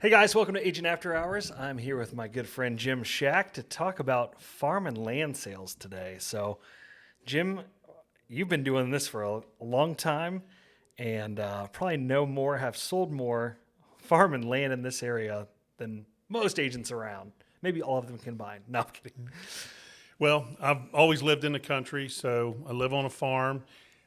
Hey guys, welcome to Agent After Hours. I'm here with my good friend Jim Schack to talk about farm and land sales today. So, Jim, you've been doing this for a long time and probably have sold more farm and land in this area than most agents around. Maybe all of them combined. No, I'm kidding. Well, I've always lived in the country, so I live on a farm.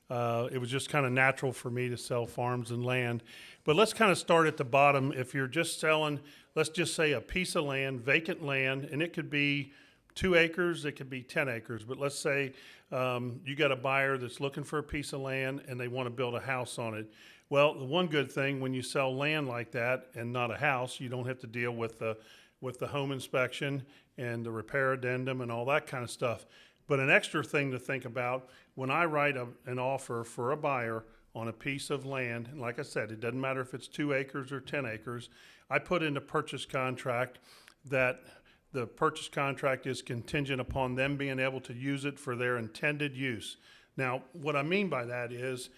It was just kind of natural for me to sell farms and land. But let's kind of start at the bottom. If you're just selling, let's just say a piece of land, vacant land, and it could be 2 acres, it could be 10 acres. But let's say you got a buyer that's looking for a piece of land and they want to build a house on it. Well, the one good thing when you sell land like that and not a house, you don't have to deal with the home inspection and the repair addendum and all that kind of stuff. But an extra thing to think about when I write an offer for a buyer on a piece of land, and like I said, it doesn't matter if it's 2 acres or 10 acres, I put in the purchase contract that the purchase contract is contingent upon them being able to use it for their intended use. Now, what I mean by that is,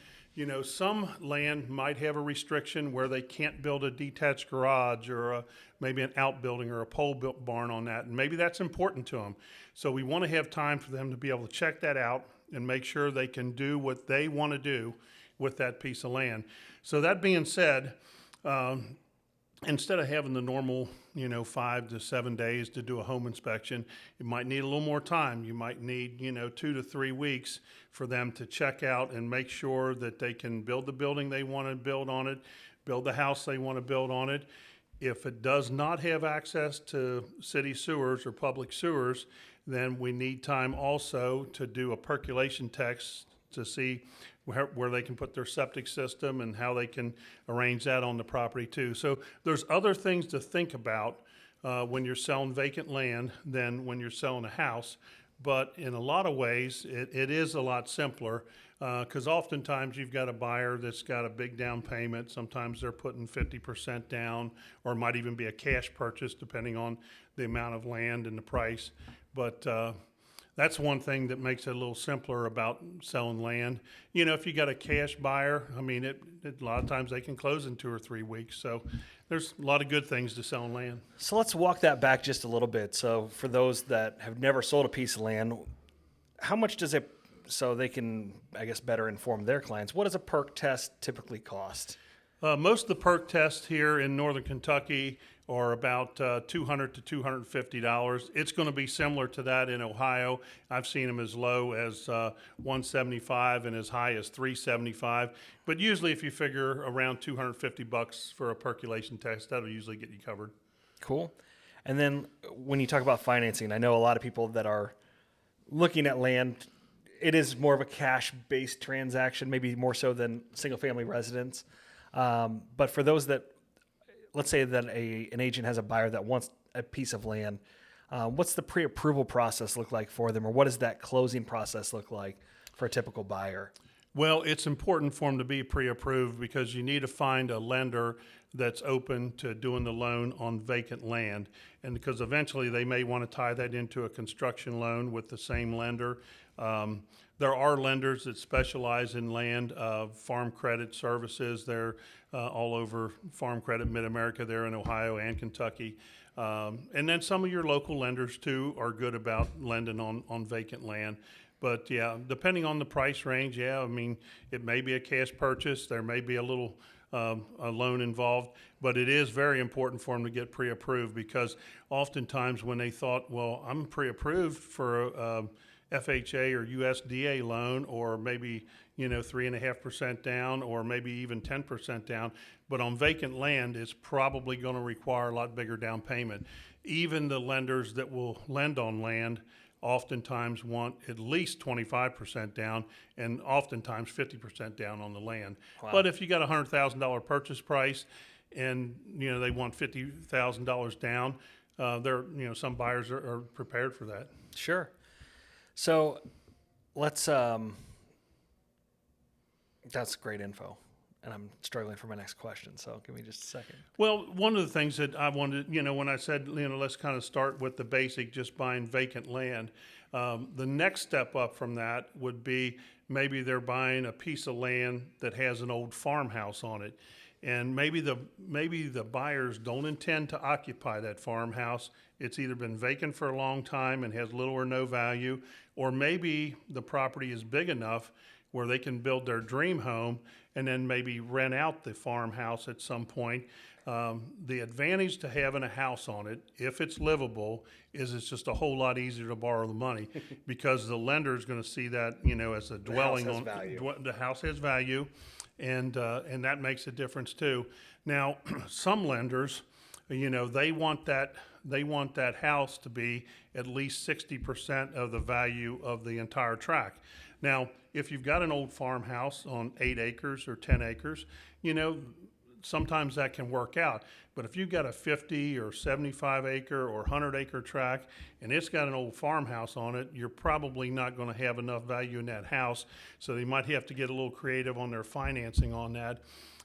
some land might have a restriction where they can't build a detached garage or maybe an outbuilding or a pole-built barn on that, and maybe that's important to them. So we want to have time for them to be able to check that out and make sure they can do what they want to do with that piece of land. So that being said, instead of having the normal, 5 to 7 days to do a home inspection, you might need a little more time. You might need, 2 to 3 weeks for them to check out and make sure that they can build the building they want to build on it, build the house they want to build on it. If it does not have access to city sewers or public sewers, then we need time also to do a percolation test to see where they can put their septic system and how they can arrange that on the property too. So there's other things to think about when you're selling vacant land than when you're selling a house. But in a lot of ways, it is a lot simpler because oftentimes you've got a buyer that's got a big down payment. Sometimes they're putting 50% down, or it might even be a cash purchase depending on the amount of land and the price. But that's one thing that makes it a little simpler about selling land. If you got a cash buyer, a lot of times they can close in 2 or 3 weeks. So there's a lot of good things to selling land. So let's walk that back just a little bit. So for those that have never sold a piece of land, how much does it, so they can, I guess, better inform their clients, what does a perk test typically cost? Most of the perk tests here in Northern Kentucky are about $200 to $250. It's going to be similar to that in Ohio. I've seen them as low as $175 and as high as $375. But usually, if you figure around $250 for a percolation test, that'll usually get you covered. Cool. And then when you talk about financing, I know a lot of people that are looking at land, it is more of a cash-based transaction, maybe more so than single-family residence. But for those that, let's say that an agent has a buyer that wants a piece of land, what's the pre-approval process look like for them, or what does that closing process look like for a typical buyer? Well, it's important for them to be pre-approved because you need to find a lender that's open to doing the loan on vacant land. And because eventually they may want to tie that into a construction loan with the same lender. There are lenders that specialize in land, farm credit services. They're all over Farm Credit Mid-America. They're in Ohio and Kentucky. And then some of your local lenders too are good about lending on vacant land. But yeah, depending on the price range, it may be a cash purchase. There may be a little a loan involved, but it is very important for them to get pre-approved because oftentimes when they thought, well, I'm pre-approved for FHA or USDA loan, or maybe 3.5% down, or maybe even 10% down. But on vacant land, it's probably going to require a lot bigger down payment. Even the lenders that will lend on land oftentimes want at least 25% down, and oftentimes 50% down on the land. Wow. But if you got a $100,000 purchase price, and they want $50,000 down, some buyers are prepared for that. Sure. So let's, that's great info. And I'm struggling for my next question, so give me just a second. Well, one of the things that I wanted, when I said, let's kind of start with the basic, just buying vacant land, the next step up from that would be maybe they're buying a piece of land that has an old farmhouse on it. And maybe the buyers don't intend to occupy that farmhouse. It's either been vacant for a long time and has little or no value, or maybe the property is big enough where they can build their dream home and then maybe rent out the farmhouse at some point. The advantage to having a house on it, if it's livable, is it's just a whole lot easier to borrow the money because the lender is going to see that, as a dwelling has on value. the house has value, and that makes a difference too. Now, some lenders, they want that house to be at least 60% of the value of the entire tract. Now, if you've got an old farmhouse on 8 acres or 10 acres, sometimes that can work out. But if you've got a 50 or 75 acre or 100 acre tract and it's got an old farmhouse on it, you're probably not going to have enough value in that house. So they might have to get a little creative on their financing on that.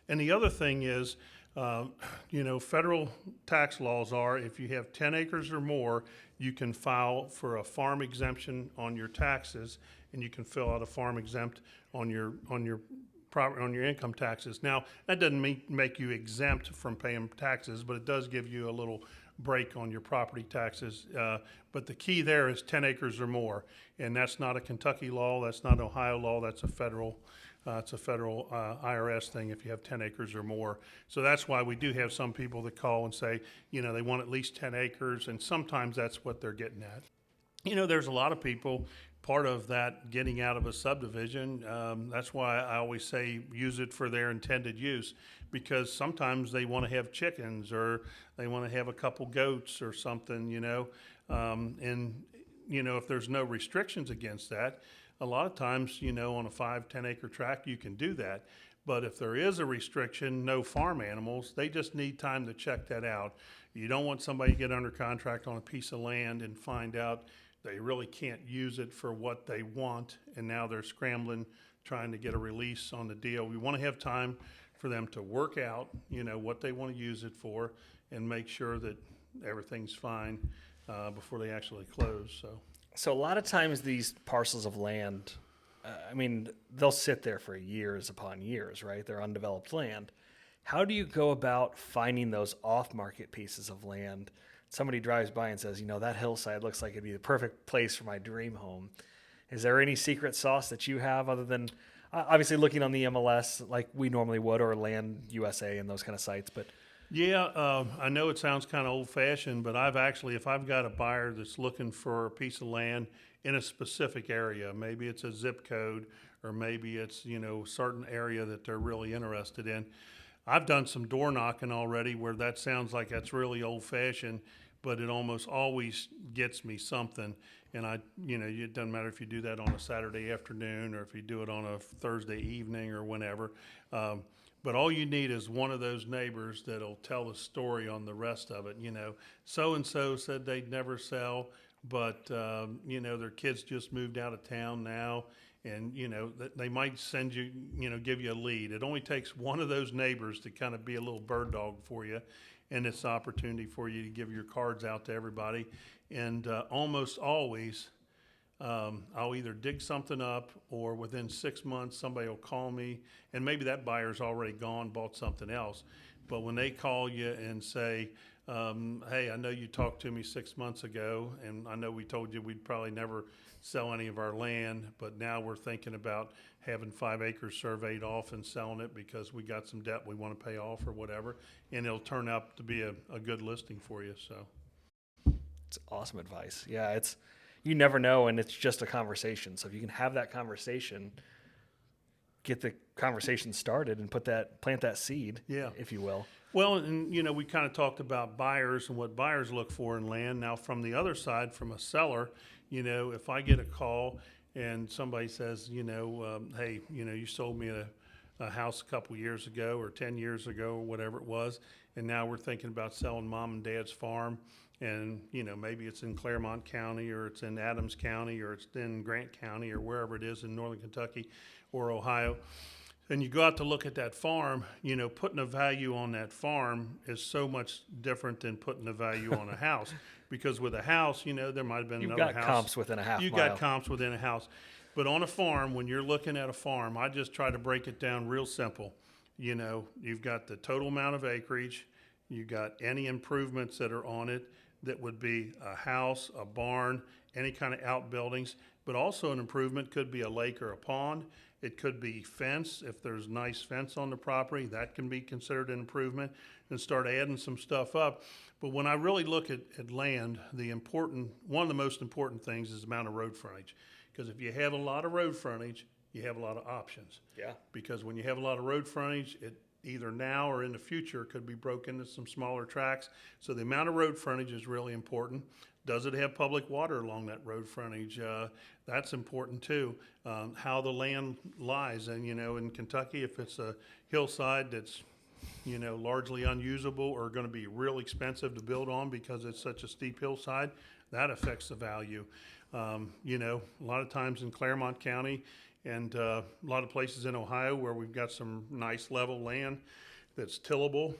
And the other thing is, federal tax laws are if you have 10 acres or more, you can file for a farm exemption on your taxes, and you can fill out a farm exempt on your income taxes. Now, that doesn't make you exempt from paying taxes, but it does give you a little break on your property taxes. But the key there is 10 acres or more, and that's not a Kentucky law, that's not an Ohio law, that's a federal IRS thing if you have 10 acres or more. So that's why we do have some people that call and say, they want at least 10 acres, and sometimes that's what they're getting at. There's a lot of people, part of that getting out of a subdivision, that's why I always say use it for their intended use, because sometimes they want to have chickens or they want to have a couple goats or something, and if there's no restrictions against that, a lot of times, on a 5-10 acre tract, you can do that. But if there is a restriction, no farm animals, they just need time to check that out. You don't want somebody to get under contract on a piece of land and find out they really can't use it for what they want, and now they're scrambling, trying to get a release on the deal. We want to have time for them to work out, what they want to use it for, and make sure that everything's fine before they actually close. So a lot of times these parcels of land, they'll sit there for years upon years, right? They're undeveloped land. How do you go about finding those off-market pieces of land? Somebody drives by and says, that hillside looks like it'd be the perfect place for my dream home. Is there any secret sauce that you have other than obviously looking on the MLS like we normally would, or Land USA and those kind of sites? But yeah, I know it sounds kind of old-fashioned, but if I've got a buyer that's looking for a piece of land in a specific area, maybe it's a zip code, or maybe it's, a certain area that they're really interested in. I've done some door knocking already where that sounds like that's really old-fashioned, but it almost always gets me something. And it doesn't matter if you do that on a Saturday afternoon or if you do it on a Thursday evening or whenever. But all you need is one of those neighbors that'll tell the story on the rest of it. So-and-so said they'd never sell, but, their kids just moved out of town now. And, they might send you, give you a lead. It only takes one of those neighbors to kind of be a little bird dog for you. And it's an opportunity for you to give your cards out to everybody. And almost always, I'll either dig something up, or within 6 months, somebody will call me, and maybe that buyer's already gone, bought something else. But when they call you and say, hey, I know you talked to me 6 months ago, and I know we told you we'd probably never sell any of our land, but now we're thinking about having 5 acres surveyed off and selling it because we got some debt we want to pay off or whatever, and it'll turn out to be a good listing for you. So it's awesome advice. Yeah, you never know, and it's just a conversation. So if you can have that conversation, get the conversation started and plant that seed, if you will. Well, and we kind of talked about buyers and what buyers look for in land. Now, from the other side, from a seller, if I get a call and somebody says, hey, you sold me a house a couple years ago or 10 years ago or whatever it was, and now we're thinking about selling mom and dad's farm, and maybe it's in Claremont County, or it's in Adams County, or it's in Grant County, or wherever it is in northern Kentucky or Ohio. And you go out to look at that farm, putting a value on that farm is so much different than putting a value on a house. Because with a house, there might have been another house. You've got comps within a half mile. You've got comps within a house. But on a farm, when you're looking at a farm, I just try to break it down real simple. You've got the total amount of acreage, you got any improvements that are on it that would be a house, a barn, any kind of outbuildings, but also an improvement could be a lake or a pond. It could be fence. If there's nice fence on the property, that can be considered an improvement, and start adding some stuff up. But when I really look at land, one of the most important things is the amount of road frontage. Because if you have a lot of road frontage, you have a lot of options. Yeah. Because when you have a lot of road frontage, it either now or in the future could be broken into some smaller tracks. So the amount of road frontage is really important. Does it have public water along that road frontage? That's important too. How the land lies, and in Kentucky, if it's a hillside that's largely unusable or going to be real expensive to build on because it's such a steep hillside, that affects the value. A lot of times in Claremont County and a lot of places in Ohio where we've got some nice level land that's tillable,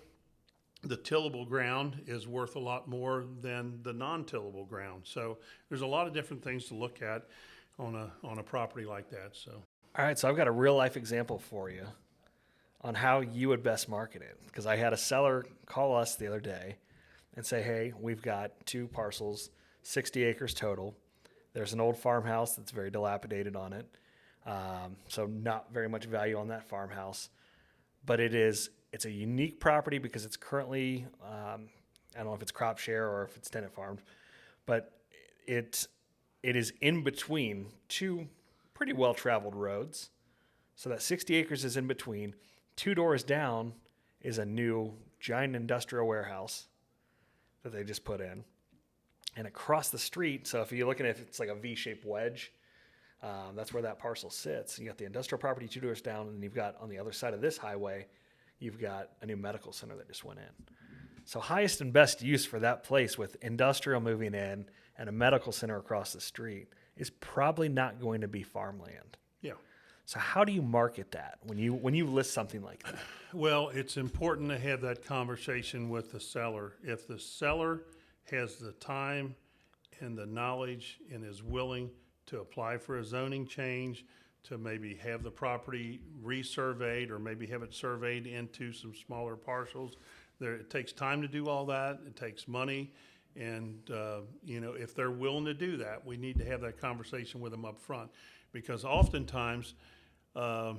the tillable ground is worth a lot more than the non-tillable ground. So there's a lot of different things to look at on a property like that. So. All right, so I've got a real life example for you on how you would best market it. Because I had a seller call us the other day and say, hey, we've got 2 parcels, 60 acres total. There's an old farmhouse that's very dilapidated on it. So not very much value on that farmhouse. But it's a unique property because it's currently, I don't know if it's crop share or if it's tenant farmed, but it is in between 2 pretty well-traveled roads. So that 60 acres is in between. 2 doors down is a new giant industrial warehouse that they just put in. And across the street, so if you're looking at it's like a V-shaped wedge, that's where that parcel sits. You got the industrial property 2 doors down, and you've got on the other side of this highway, you've got a new medical center that just went in. So highest and best use for that place with industrial moving in and a medical center across the street is probably not going to be farmland. Yeah. So how do you market that when you list something like that? Well, it's important to have that conversation with the seller. If the seller has the time and the knowledge and is willing to apply for a zoning change, to maybe have the property resurveyed or maybe have it surveyed into some smaller parcels. It takes time to do all that. It takes money. And, if they're willing to do that, we need to have that conversation with them up front. Because oftentimes, a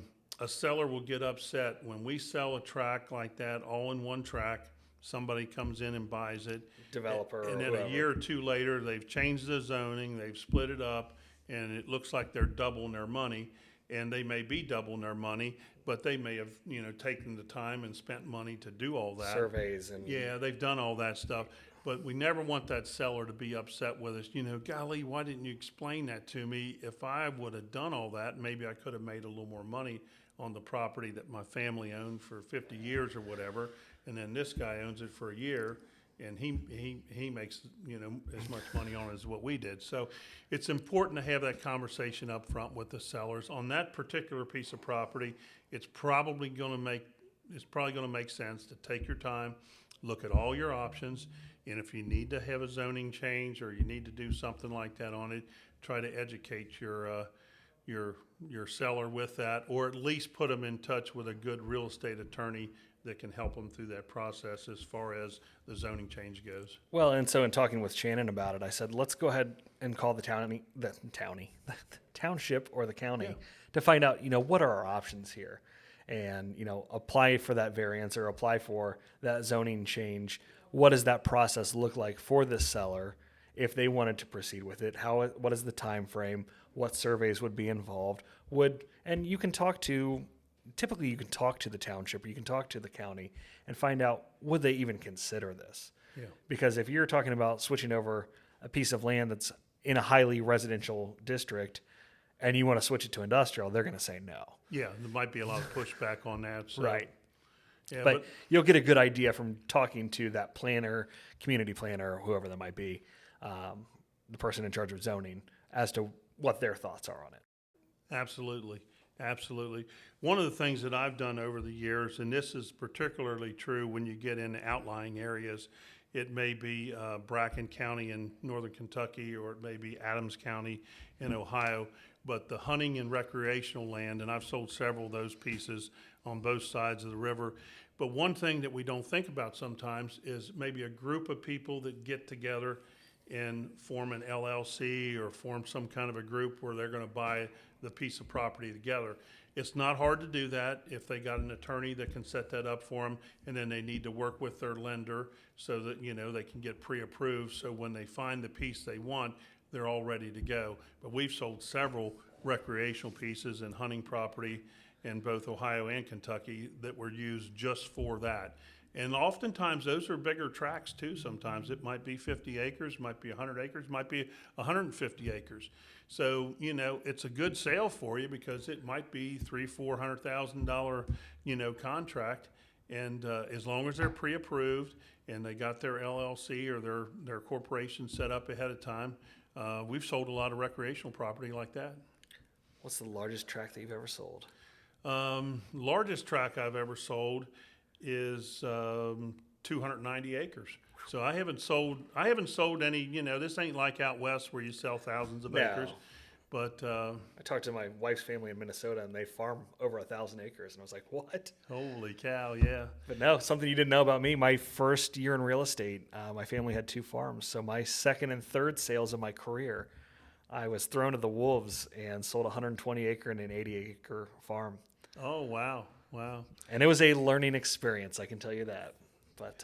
seller will get upset when we sell a tract like that, all in one tract. Somebody comes in and buys it. Developer and or then whoever. A year or 2 later, they've changed the zoning, they've split it up, and it looks like they're doubling their money. And they may be doubling their money, but they may have, taken the time and spent money to do all that. Surveys and Yeah, they've done all that stuff. But we never want that seller to be upset with us. Golly, why didn't you explain that to me? If I would have done all that, maybe I could have made a little more money on the property that my family owned for 50 years or whatever. And then this guy owns it for a year, and he makes as much money on it as what we did. So it's important to have that conversation up front with the sellers on that particular piece of property. It's probably going to make sense to take your time, look at all your options, and if you need to have a zoning change or you need to do something like that on it, try to educate your seller with that, or at least put them in touch with a good real estate attorney that can help them through that process as far as the zoning change goes. Well, and so in talking with Shannon about it, I said, let's go ahead and call the township or the county to find out, what are our options here, and, apply for that variance or apply for that zoning change. What does that process look like for this seller if they wanted to proceed with it? What is the time frame? What surveys would be involved? And you can talk to typically you can talk to the township or you can talk to the county and find out, would they even consider this? Yeah. Because if you're talking about switching over a piece of land that's in a highly residential district and you want to switch it to industrial, they're going to say no. Yeah, there might be a lot of pushback on that. So. Right. Yeah, but you'll get a good idea from talking to that planner, community planner, whoever that might be, the person in charge of zoning, as to what their thoughts are on it. Absolutely. Absolutely. One of the things that I've done over the years, and this is particularly true when you get into outlying areas, It may be Bracken County in northern Kentucky, or it may be Adams County in Ohio. But the hunting and recreational land, and I've sold several of those pieces on both sides of the river. But one thing that we don't think about sometimes is maybe a group of people that get together and form an LLC or form some kind of a group where they're going to buy the piece of property together. It's not hard to do that if they got an attorney that can set that up for them, and then they need to work with their lender so that, you know, they can get pre-approved. So when they find the piece they want, they're all ready to go. But we've sold several recreational pieces and hunting property in both Ohio and Kentucky that were used just for that. And oftentimes those are bigger tracts too. Sometimes it might be 50 acres, might be 100 acres, might be 150 acres. So, you know, it's a good sale for you because it might be $300,000-$400,000, you know, contract. And as long as they're pre-approved and they got their LLC or their corporation set up ahead of time, we've sold a lot of recreational property like that. What's the largest tract that you've ever sold? Largest tract I've ever sold is 290 acres. So I haven't sold any, you know, this ain't like out west where you sell thousands of acres. But I talked to my wife's family in Minnesota, and they farm over 1,000 acres, and I was like, "What?" Holy cow! Yeah. But no, something you didn't know about me. My first year in real estate, my family had 2 farms. So my second and third sales of my career, I was thrown to the wolves and sold a 120 acre and an 80 acre farm. Oh wow! Wow. And it was a learning experience, I can tell you that. But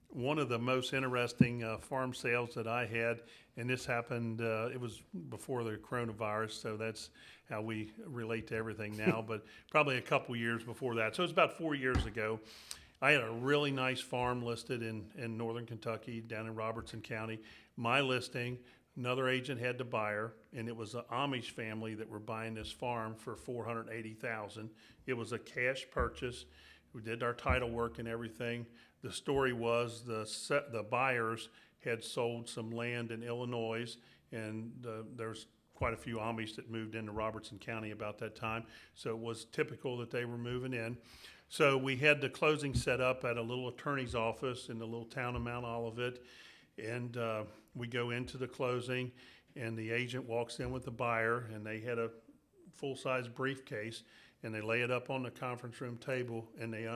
one of the most interesting farm sales that I had, and this happened, it was before the coronavirus, so that's how we relate to everything now, but probably a couple years before that. So it was about 4 years ago. I had a really nice farm listed in northern Kentucky, down in Robertson County. My listing, another agent had the buyer, and it was an Amish family that were buying this farm for $480,000. It was a cash purchase. We did our title work and everything. The story was the buyers had sold some land in Illinois, and there's quite a few Amish that moved into Robertson County about that time. So it was typical that they were moving in. So we had the closing set up at a little attorney's office in the little town of Mount Olivet, and we go into the closing, and the agent walks in with the buyer, and they had a full-size briefcase, and they lay it up on the conference room table, and they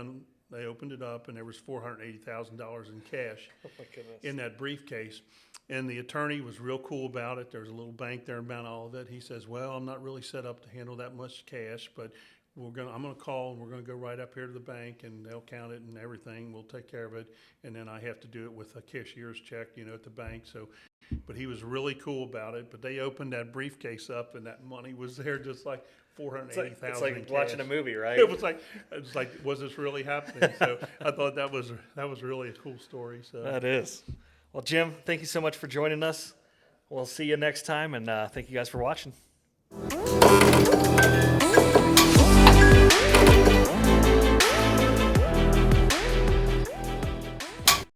opened it up, and there was $480,000 in cash in that briefcase. And the attorney was real cool about it. There's a little bank there in Mount Olivet. He says, "Well, I'm not really set up to handle that much cash, but I'm gonna call, and we're gonna go right up here to the bank, and they'll count it and everything. We'll take care of it. And then I have to do it with a cashier's check, you know, at the bank." So, but he was really cool about it. But they opened that briefcase up, and that money was there, just like $480,000. It's like watching a movie, right? It was like, was this really happening? So I thought that was really a cool story. So That is. Well, Jim, thank you so much for joining us. We'll see you next time, and thank you guys for watching.